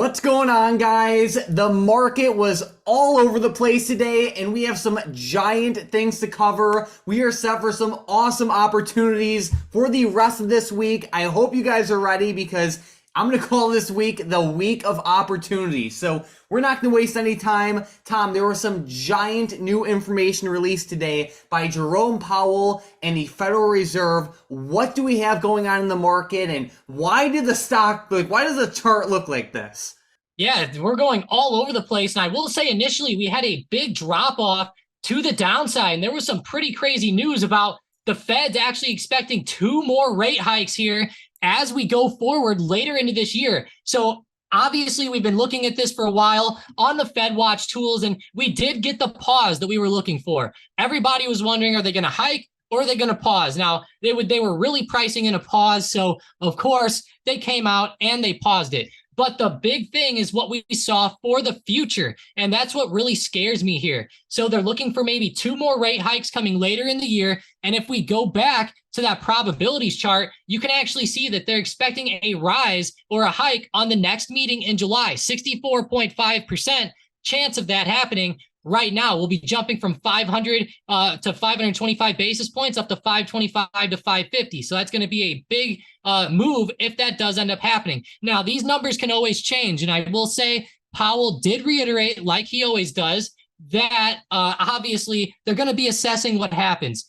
What's going on, guys? The market was all over the place today, and we have some giant things to cover. We are set for some awesome opportunities for the rest of this week. I hope you guys are ready because I'm going to call this week the week of opportunity. So we're not going to waste any time. Tom, there was some giant new information released today by Jerome Powell and the Federal Reserve. What do we have going on in the market, and why does the chart look like this? Yeah, we're going all over the place. And I will say initially we had a big drop off to the downside. And there was some pretty crazy news about the Fed's actually expecting 2 more rate hikes here as we go forward later into this year. So obviously we've been looking at this for a while on the Fed Watch tools, and we did get the pause that we were looking for. Everybody was wondering, are they going to hike or are they going to pause? Now, they were really pricing in a pause. So of course they came out and they paused it. But the big thing is what we saw for the future. And that's what really scares me here. So they're looking for maybe 2 more rate hikes coming later in the year. And if we go back to that probabilities chart, you can actually see that they're expecting a rise or a hike on the next meeting in July. 64.5% chance of that happening. Right now, we'll be jumping from 500 to 525 basis points up to 525 to 550. So that's going to be a big move if that does end up happening. Now, these numbers can always change. And I will say Powell did reiterate, like he always does, that obviously they're going to be assessing what happens.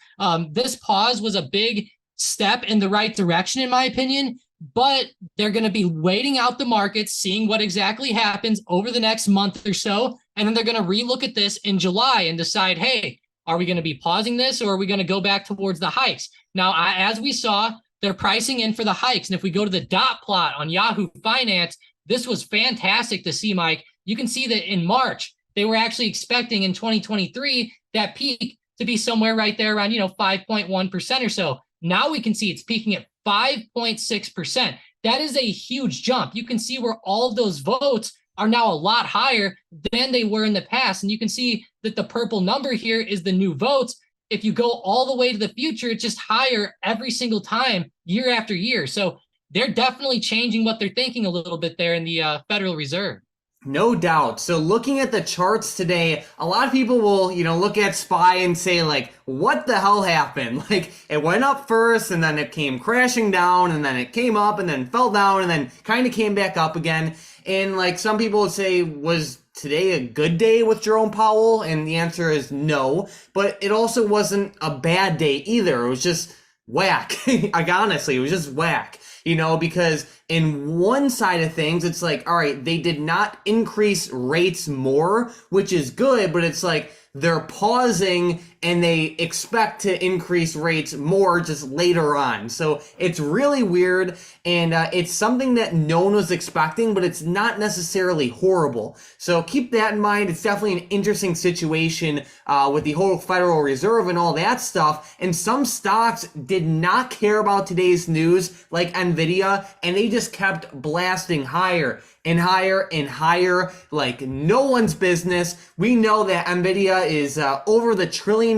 This pause was a big step in the right direction, in my opinion. But they're going to be waiting out the markets, seeing what exactly happens over the next month or so. And then they're going to relook at this in July and decide, hey, are we going to be pausing this or are we going to go back towards the hikes? Now, as we saw, they're pricing in for the hikes. And if we go to the dot plot on Yahoo Finance, this was fantastic to see, Mike. You can see that in March, they were actually expecting in 2023 that peak to be somewhere right there around, 5.1% or so. Now we can see it's peaking at 5.6%. That is a huge jump. You can see where all of those votes are now a lot higher than they were in the past. And you can see that the purple number here is the new votes. If you go all the way to the future, it's just higher every single time, year after year. So they're definitely changing what they're thinking a little bit there in the Federal Reserve. No doubt. So looking at the charts today, a lot of people will, look at SPY and say, like, what the hell happened? Like, it went up first and then it came crashing down and then it came up and then fell down and then kind of came back up again. And like some people would say, was today a good day with Jerome Powell? And the answer is no, but it also wasn't a bad day either. It was just whack. Like, honestly, it was just whack. Because in one side of things, it's like, all right, they did not increase rates more, which is good, but it's like they're pausing and they expect to increase rates more just later on. So it's really weird, and it's something that no one was expecting, but it's not necessarily horrible. So keep that in mind. It's definitely an interesting situation with the whole Federal Reserve and all that stuff. And some stocks did not care about today's news, like Nvidia, and they just kept blasting higher and higher and higher like no one's business. We know that Nvidia is over the $1 trillion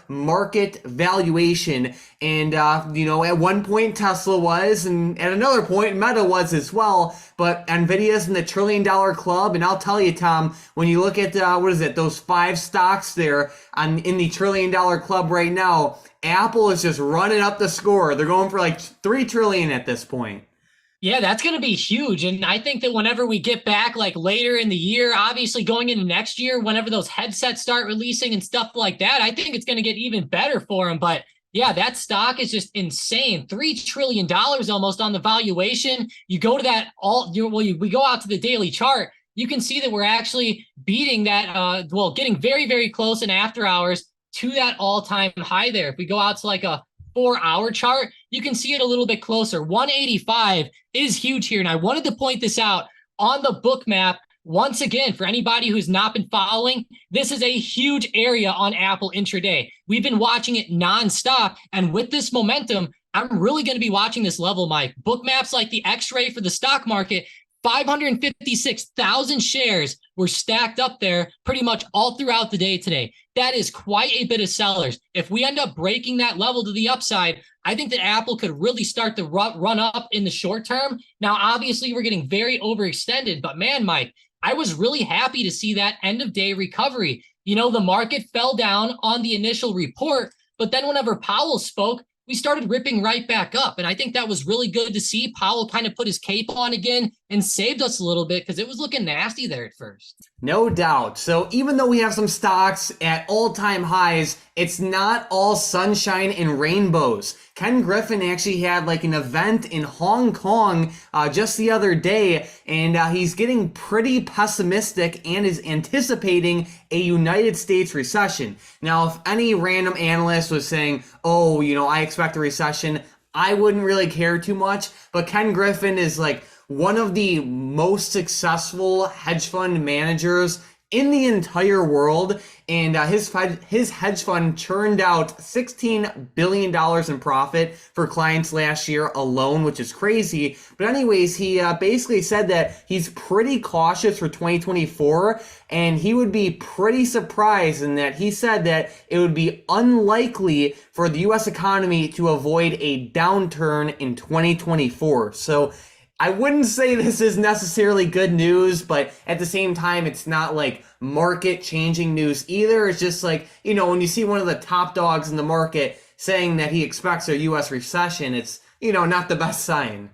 market valuation, and at one point Tesla was, and at another point Meta was as well, but Nvidia's in the $1 trillion club. And I'll tell you, Tom, when you look at those 5 stocks there in the $1 trillion club right now, Apple is just running up the score. They're going for like $3 trillion at this point. Yeah, that's going to be huge. And I think that whenever we get back, like later in the year, obviously going into next year, whenever those headsets start releasing and stuff like that, I think it's going to get even better for them. But yeah, that stock is just insane. $3 trillion almost on the valuation. You go to that we go out to the daily chart. You can see that we're actually beating that, getting very, very close in after hours to that all-time high there. If we go out to like a 4-hour chart, you can see it a little bit closer. 185 is huge here. And I wanted to point this out on the book map. Once again, for anybody who's not been following, this is a huge area on Apple intraday. We've been watching it nonstop. And with this momentum, I'm really going to be watching this level, Mike. Book maps like the X-ray for the stock market, 556,000 shares were stacked up there pretty much all throughout the day today. That is quite a bit of sellers. If we end up breaking that level to the upside, I think that Apple could really start to run up in the short term. Now, obviously, we're getting very overextended, but man, Mike, I was really happy to see that end of day recovery. You know, the market fell down on the initial report, but then whenever Powell spoke, we started ripping right back up. And I think that was really good to see. Powell kind of put his cape on again and saved us a little bit because it was looking nasty there at first. No doubt. So even though we have some stocks at all-time highs, it's not all sunshine and rainbows. Ken Griffin actually had like an event in Hong Kong just the other day, and he's getting pretty pessimistic and is anticipating a United States recession. Now, if any random analyst was saying, oh, you know, I expect a recession, I wouldn't really care too much, but Ken Griffin is like one of the most successful hedge fund managers in the entire world, and his hedge fund churned out $16 billion in profit for clients last year alone, which is crazy. But anyways, he basically said that he's pretty cautious for 2024, and he would be pretty surprised in that he said that it would be unlikely for the U.S. economy to avoid a downturn in 2024. So I wouldn't say this is necessarily good news, but at the same time, it's not like market changing news either. It's just like, you know, when you see one of the top dogs in the market saying that he expects a U.S. recession, it's, you know, not the best sign.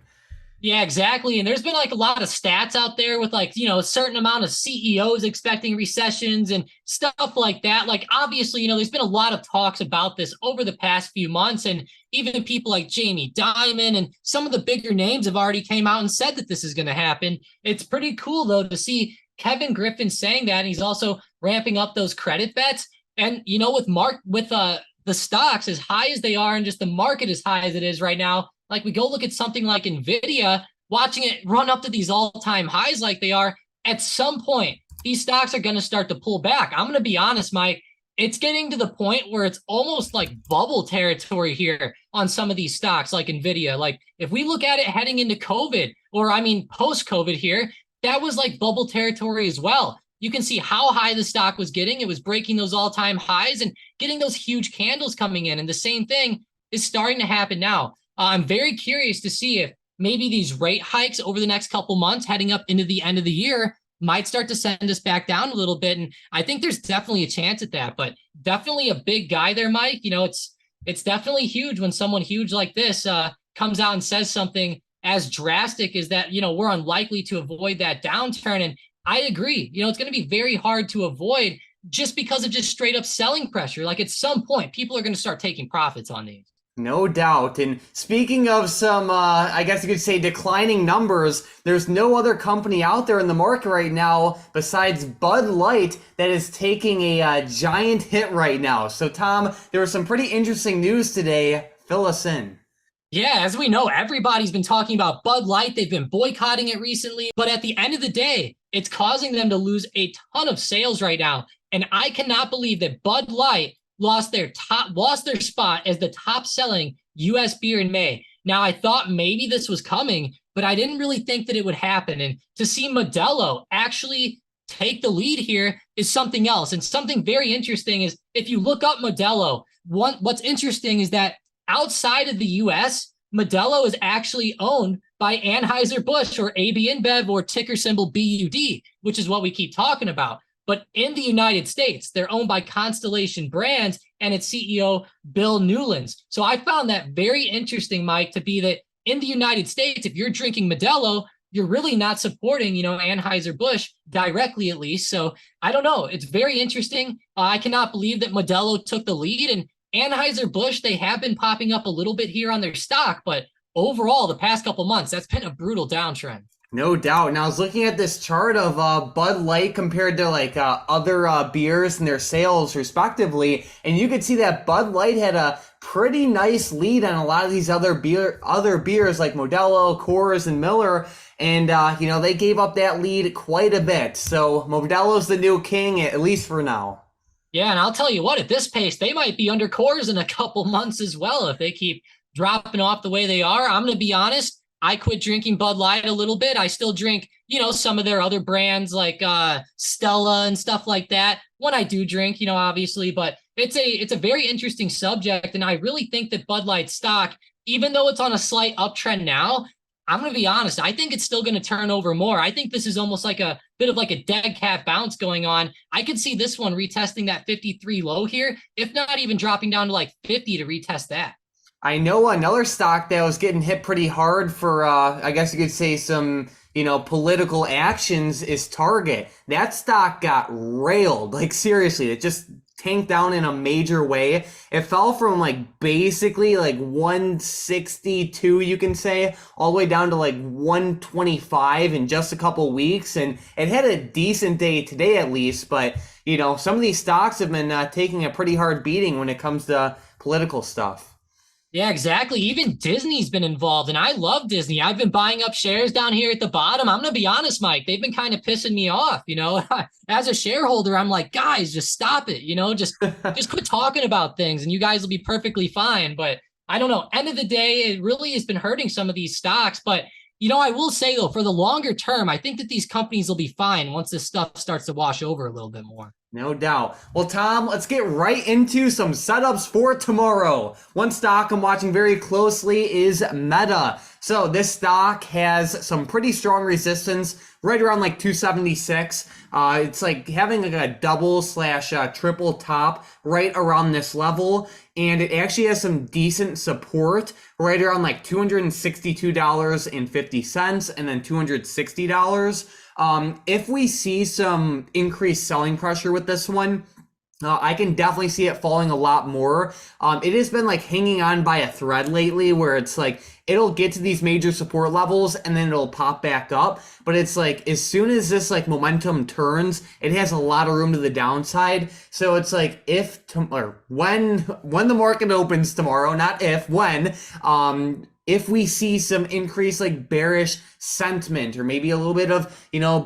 Yeah, exactly. And there's been like a lot of stats out there with like, you know, a certain amount of CEOs expecting recessions and stuff like that. Like, obviously, you know, there's been a lot of talks about this over the past few months. And even people like Jamie Dimon and some of the bigger names have already came out and said that this is going to happen. It's pretty cool, though, to see Kevin Griffin saying that. And he's also ramping up those credit bets. And, you know, with the stocks as high as they are and just the market as high as it is right now, like we go look at something like Nvidia, watching it run up to these all-time highs like they are, at some point, these stocks are going to start to pull back. I'm going to be honest, Mike, it's getting to the point where it's almost like bubble territory here on some of these stocks like Nvidia. Like if we look at it heading into COVID, or I mean post-COVID here, that was like bubble territory as well. You can see how high the stock was getting. It was breaking those all-time highs and getting those huge candles coming in. And the same thing is starting to happen now. I'm very curious to see if maybe these rate hikes over the next couple months heading up into the end of the year might start to send us back down a little bit. And I think there's definitely a chance at that, but definitely a big guy there, Mike. You know, it's definitely huge when someone huge like this comes out and says something as drastic as that, you know, we're unlikely to avoid that downturn. And I agree, you know, it's going to be very hard to avoid just because of just straight up selling pressure. Like at some point, people are going to start taking profits on these. No doubt. And speaking of some, I guess you could say declining numbers, there's no other company out there in the market right now besides Bud Light that is taking a giant hit right now. So Tom, there was some pretty interesting news today. Fill us in. Yeah, as we know, everybody's been talking about Bud Light. They've been boycotting it recently. But at the end of the day, it's causing them to lose a ton of sales right now. And I cannot believe that Bud Light lost their spot as the top selling US beer in May. Now, I thought maybe this was coming, but I didn't really think that it would happen. And to see Modelo actually take the lead here is something else. And something very interesting is if you look up Modelo, what's interesting is that outside of the US, Modelo is actually owned by Anheuser-Busch or AB InBev or ticker symbol BUD, which is what we keep talking about. But in the United States, they're owned by Constellation Brands and its CEO, Bill Newlands. So I found that very interesting, Mike, to be that in the United States, if you're drinking Modelo, you're really not supporting, you know, Anheuser-Busch directly, at least. So I don't know. It's very interesting. I cannot believe that Modelo took the lead. And Anheuser-Busch, they have been popping up a little bit here on their stock. But overall, the past couple months, that's been a brutal downtrend. No doubt. Now I was looking at this chart of Bud Light compared to like other beers and their sales respectively, and you could see that Bud Light had a pretty nice lead on a lot of these other beers like Modelo, Coors, and Miller, and you know, they gave up that lead quite a bit. So Modelo's the new king, at least for now. Yeah, and I'll tell you what, at this pace, they might be under Coors in a couple months as well if they keep dropping off the way they are. I'm going to be honest. I quit drinking Bud Light a little bit. I still drink, some of their other brands like Stella and stuff like that when I do drink, obviously. But it's a very interesting subject, and I really think that Bud Light stock, even though it's on a slight uptrend now, I'm going to be honest, I think it's still going to turn over more. I think this is almost like a bit of like a dead cat bounce going on. I could see this one retesting that 53 low here, if not even dropping down to like 50 to retest that. I know another stock that was getting hit pretty hard for, I guess you could say some, political actions is Target. That stock got railed. Like seriously, it just tanked down in a major way. It fell from like basically like 162, you can say, all the way down to like 125 in just a couple weeks. And it had a decent day today at least, but some of these stocks have been taking a pretty hard beating when it comes to political stuff. Yeah, exactly. Even Disney's been involved, and I love Disney. I've been buying up shares down here at the bottom. I'm going to be honest, Mike. They've been kind of pissing me off, As a shareholder, I'm like, guys, just stop it, just quit talking about things, and you guys will be perfectly fine. But I don't know. End of the day, it really has been hurting some of these stocks. But, I will say, though, for the longer term, I think that these companies will be fine once this stuff starts to wash over a little bit more. No doubt. Well, Tom, let's get right into some setups for tomorrow. One stock I'm watching very closely is Meta. So this stock has some pretty strong resistance right around like 276. It's like having like a double/triple top right around this level. And it actually has some decent support right around like $262.50 and then $260. If we see some increased selling pressure with this one, I can definitely see it falling a lot more. It has been like hanging on by a thread lately where it's like it'll get to these major support levels and then it'll pop back up. But it's like as soon as this like momentum turns, it has a lot of room to the downside. So it's like when the market opens tomorrow, not if, when, if we see some increased like bearish sentiment or maybe a little bit of,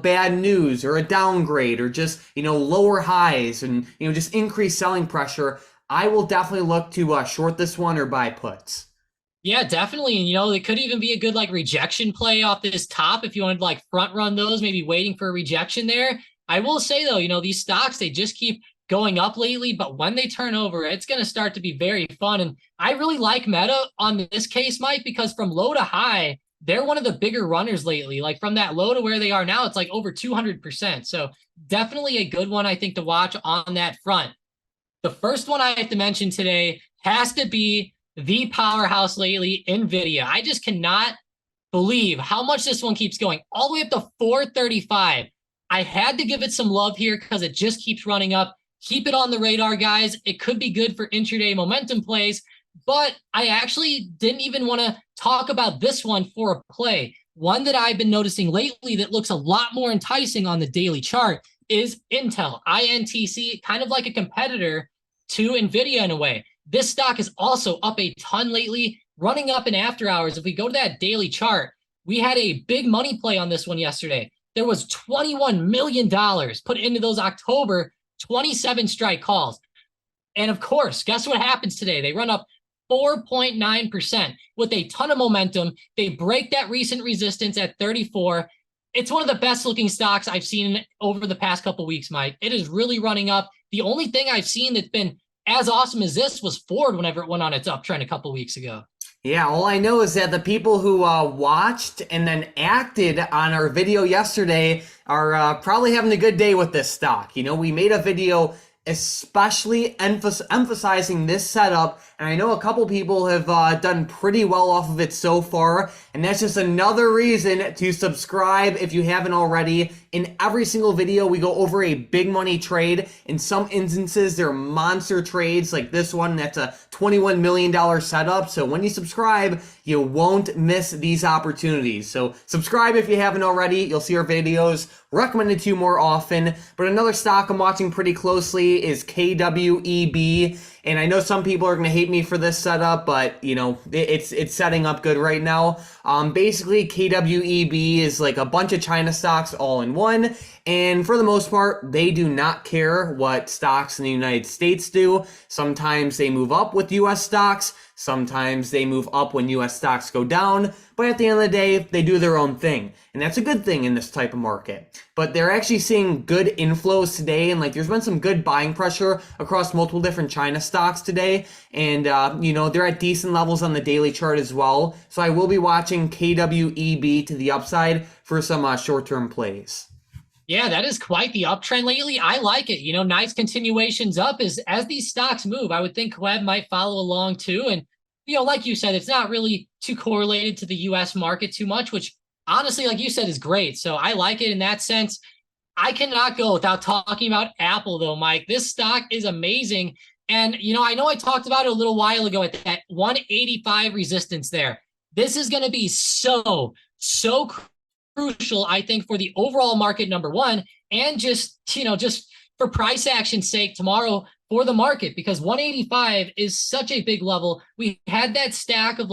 bad news or a downgrade or just, lower highs and, just increased selling pressure, I will definitely look to short this one or buy puts. Yeah, definitely. And, it could even be a good like rejection play off this top if you wanted to like front run those, maybe waiting for a rejection there. I will say though, these stocks, they just keep going up lately, but when they turn over, it's going to start to be very fun. And I really like Meta on this case, Mike, because from low to high, they're one of the bigger runners lately. Like from that low to where they are now, it's like over 200%. So definitely a good one, I think, to watch on that front. The first one I have to mention today has to be the powerhouse lately, Nvidia. I just cannot believe how much this one keeps going all the way up to 435. I had to give it some love here because it just keeps running up. Keep it on the radar, guys. It could be good for intraday momentum plays, but I actually didn't even want to talk about this one for a play. One that I've been noticing lately that looks a lot more enticing on the daily chart is Intel, INTC, kind of like a competitor to Nvidia in a way. This stock is also up a ton lately, running up in after hours. If we go to that daily chart, we had a big money play on this one yesterday. There was $21 million put into those October 27 strike calls. And of course, guess what happens today? They run up 4.9% with a ton of momentum. They break that recent resistance at 34. It's one of the best looking stocks I've seen over the past couple of weeks, Mike. It is really running up. The only thing I've seen that's been as awesome as this was Ford whenever it went on its uptrend a couple of weeks ago. Yeah, all I know is that the people who watched and then acted on our video yesterday are probably having a good day with this stock. We made a video especially emphasizing this setup, and I know a couple people have done pretty well off of it so far, and that's just another reason to subscribe if you haven't already. In every single video, we go over a big money trade. In some instances, they're monster trades like this one. That's a $21 million setup. So when you subscribe, you won't miss these opportunities. So subscribe if you haven't already. You'll see our videos recommended to you more often. But another stock I'm watching pretty closely is KWEB. And I know some people are going to hate me for this setup, but it's setting up good right now. Basically, KWEB is like a bunch of China stocks all in one. And for the most part, they do not care what stocks in the United States do. Sometimes they move up with US stocks. Sometimes they move up when US stocks go down. But at the end of the day, they do their own thing. And that's a good thing in this type of market. But they're actually seeing good inflows today. And there's been some good buying pressure across multiple different China stocks today. And, they're at decent levels on the daily chart as well. So I will be watching KWEB to the upside for some short-term plays. Yeah, that is quite the uptrend lately. I like it. Nice continuations up as these stocks move. I would think Web might follow along too. And, like you said, it's not really too correlated to the US market too much, which honestly, like you said, is great. So I like it in that sense. I cannot go without talking about Apple though, Mike. This stock is amazing. And, I know I talked about it a little while ago at that 185 resistance there. This is going to be so crucial, I think, for the overall market, number one, and just for price action's sake tomorrow for the market, because 185 is such a big level. We had that stack of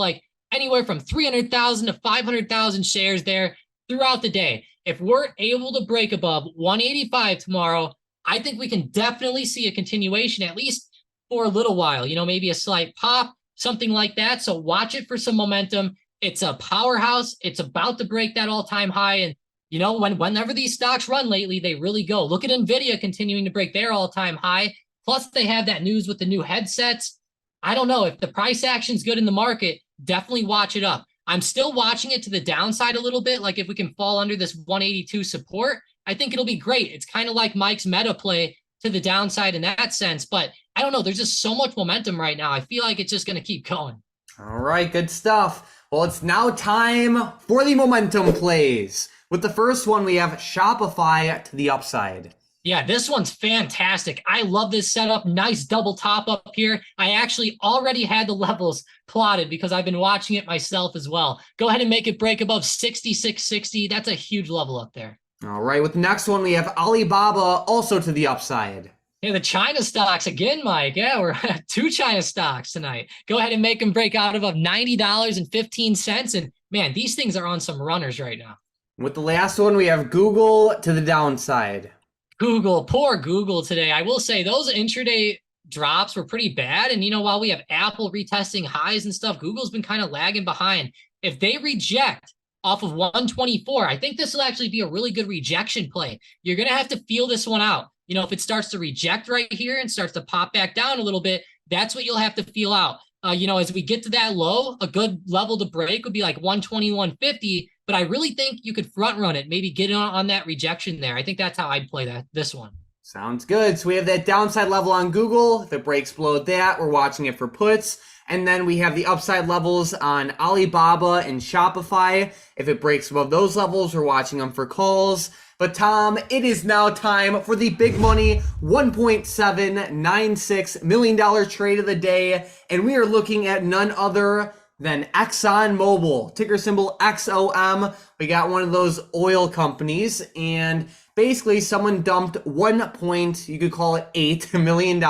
anywhere from 300,000 to 500,000 shares there throughout the day. If we're able to break above 185 tomorrow, I think we can definitely see a continuation, at least for a little while, maybe a slight pop, something like that. So watch it for some momentum. It's a powerhouse. It's about to break that all-time high. And, whenever these stocks run lately, they really go. Look at Nvidia continuing to break their all-time high. Plus, they have that news with the new headsets. I don't know. If the price action's good in the market, definitely watch it up. I'm still watching it to the downside a little bit. If we can fall under this 182 support, I think it'll be great. It's kind of like Mike's meta play to the downside in that sense. But I don't know. There's just so much momentum right now. I feel like it's just going to keep going. All right, good stuff. Well, it's now time for the momentum plays. With the first one, we have Shopify to the upside. Yeah, this one's fantastic. I love this setup. Nice double top up here. I actually already had the levels plotted because I've been watching it myself as well. Go ahead and make it break above 66.60. That's a huge level up there. All right, with the next one, we have Alibaba also to the upside. Yeah, the China stocks again, Mike. Yeah, we're two China stocks tonight. Go ahead and make them break out above $90.15. And man, these things are on some runners right now. With the last one, we have Google to the downside. Google, poor Google today. I will say those intraday drops were pretty bad. And, while we have Apple retesting highs and stuff, Google's been kind of lagging behind. If they reject off of 124, I think this will actually be a really good rejection play. You're going to have to feel this one out. If it starts to reject right here and starts to pop back down a little bit, that's what you'll have to feel out. As we get to that low, a good level to break would be like 120, 150. But I really think you could front run it, maybe get on that rejection there. I think that's how I'd play this one. Sounds good. So we have that downside level on Google. If it breaks below that, we're watching it for puts. And then we have the upside levels on Alibaba and Shopify. If it breaks above those levels, we're watching them for calls. But Tom, it is now time for the big money $1.796 million trade of the day. And we are looking at none other than ExxonMobil, ticker symbol XOM. We got one of those oil companies, and basically someone dumped you could call it $8 million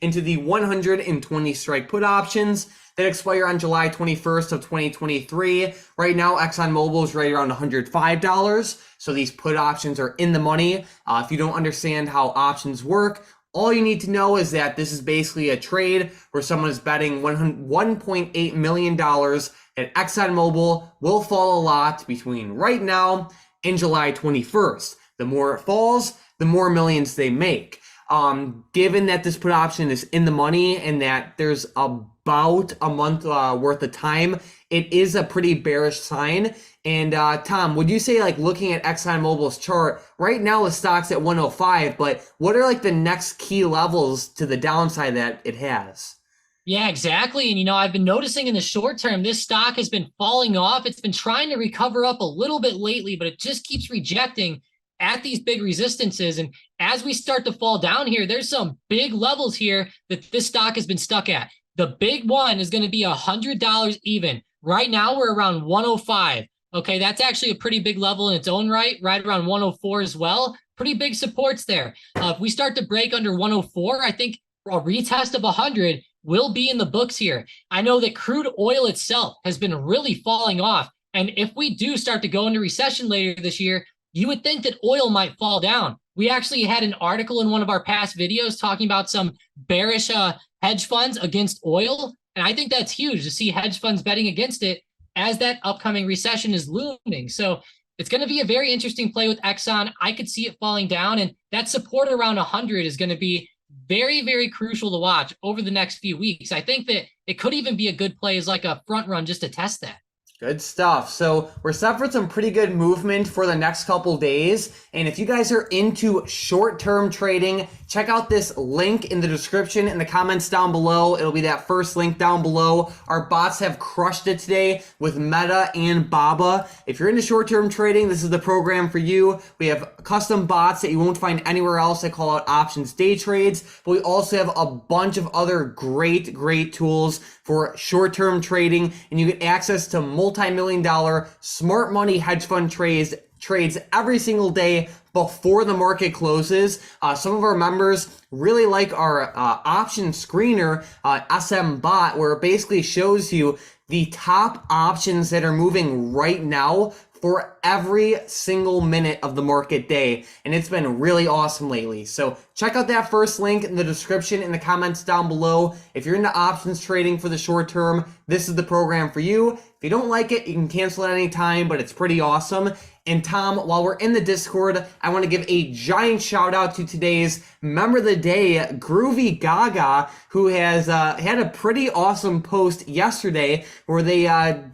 into the 120 strike put options that expire on July 21st of 2023. Right now, ExxonMobil is right around $105. So these put options are in the money. If you don't understand how options work, all you need to know is that this is basically a trade where someone is betting $1.8 million that ExxonMobil will fall a lot between right now and July 21st. The more it falls, the more millions they make. Given that this put option is in the money and that there's about a month worth of time, it is a pretty bearish sign. And Tom, would you say, looking at ExxonMobil's chart right now, the stock's at 105, but what are the next key levels to the downside that it has? Yeah, exactly. And, I've been noticing in the short term, this stock has been falling off. It's been trying to recover up a little bit lately, but it just keeps rejecting at these big resistances. And as we start to fall down here, there's some big levels here that this stock has been stuck at. The big one is going to be $100 even. Right now, we're around 105. Okay, that's actually a pretty big level in its own right around 104 as well. Pretty big supports there. If we start to break under 104, I think a retest of 100 will be in the books here. I know that crude oil itself has been really falling off. And if we do start to go into recession later this year, you would think that oil might fall down. We actually had an article in one of our past videos talking about some bearish hedge funds against oil. And I think that's huge to see hedge funds betting against it as that upcoming recession is looming. So it's going to be a very interesting play with Exxon. I could see it falling down, and that support around 100 is going to be very, very crucial to watch over the next few weeks. I think that it could even be a good play as like a front run just to test that. Good stuff. So we're set for some pretty good movement for the next couple days. And if you guys are into short-term trading, check out this link in the description in the comments down below. It'll be that first link down below. Our bots have crushed it today with Meta and Baba. If you're into short-term trading, this is the program for you. We have custom bots that you won't find anywhere else that call out options day trades. But we also have a bunch of other great tools for short-term trading. And you get access to multi-million-dollar smart money hedge fund trades every single day before the market closes. Some of our members really like our option screener, SM bot, where it basically shows you the top options that are moving right now for every single minute of the market day. And it's been really awesome lately. So check out that first link in the description in the comments down below. If you're into options trading for the short term, this is the program for you. If you don't like it, you can cancel at any time, but it's pretty awesome. And Tom, while we're in the Discord, I want to give a giant shout out to today's member of the day, Groovy Gaga, who has had a pretty awesome post yesterday where they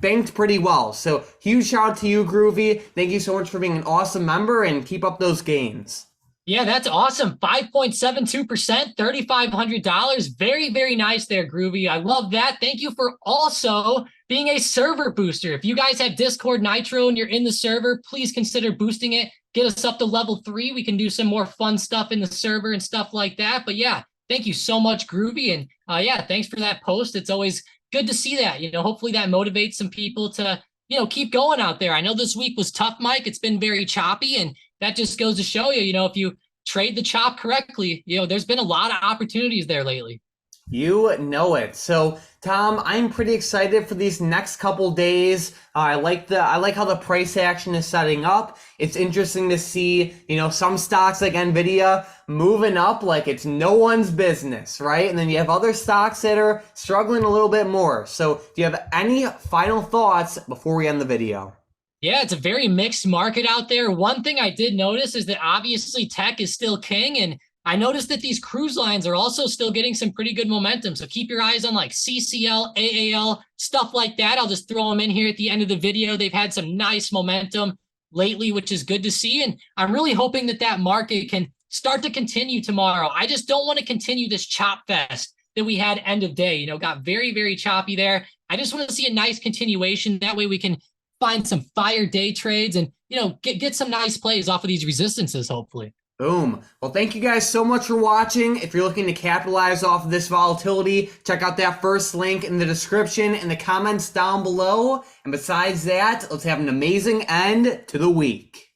banked pretty well. So huge shout out to you, Groovy. Thank you so much for being an awesome member, and keep up those gains. Yeah, that's awesome. 5.72%, $3,500. Very, very nice there, Groovy. I love that. Thank you for also being a server booster. If you guys have Discord Nitro and you're in the server, please consider boosting it. Get us up to level 3. We can do some more fun stuff in the server and stuff like that. But yeah, thank you so much, Groovy. And yeah, thanks for that post. It's always good to see that. Hopefully that motivates some people to, keep going out there. I know this week was tough, Mike. It's been very choppy, and that just goes to show you, if you trade the chop correctly, there's been a lot of opportunities there lately. You know it. So, Tom, I'm pretty excited for these next couple days. I like how the price action is setting up. It's interesting to see, some stocks like Nvidia moving up like it's no one's business, right? And then you have other stocks that are struggling a little bit more. So, do you have any final thoughts before we end the video? Yeah, it's a very mixed market out there. One thing I did notice is that obviously tech is still king, and I noticed that these cruise lines are also still getting some pretty good momentum. So keep your eyes on like CCL, AAL, stuff like that. I'll just throw them in here at the end of the video. They've had some nice momentum lately, which is good to see. And I'm really hoping that that market can start to continue tomorrow. I just don't want to continue this chop fest that we had end of day. Got very, very choppy there. I just want to see a nice continuation. That way we can find some fire day trades and, get some nice plays off of these resistances, hopefully. Boom. Well, thank you guys so much for watching. If you're looking to capitalize off of this volatility, check out that first link in the description and the comments down below. And besides that, let's have an amazing end to the week.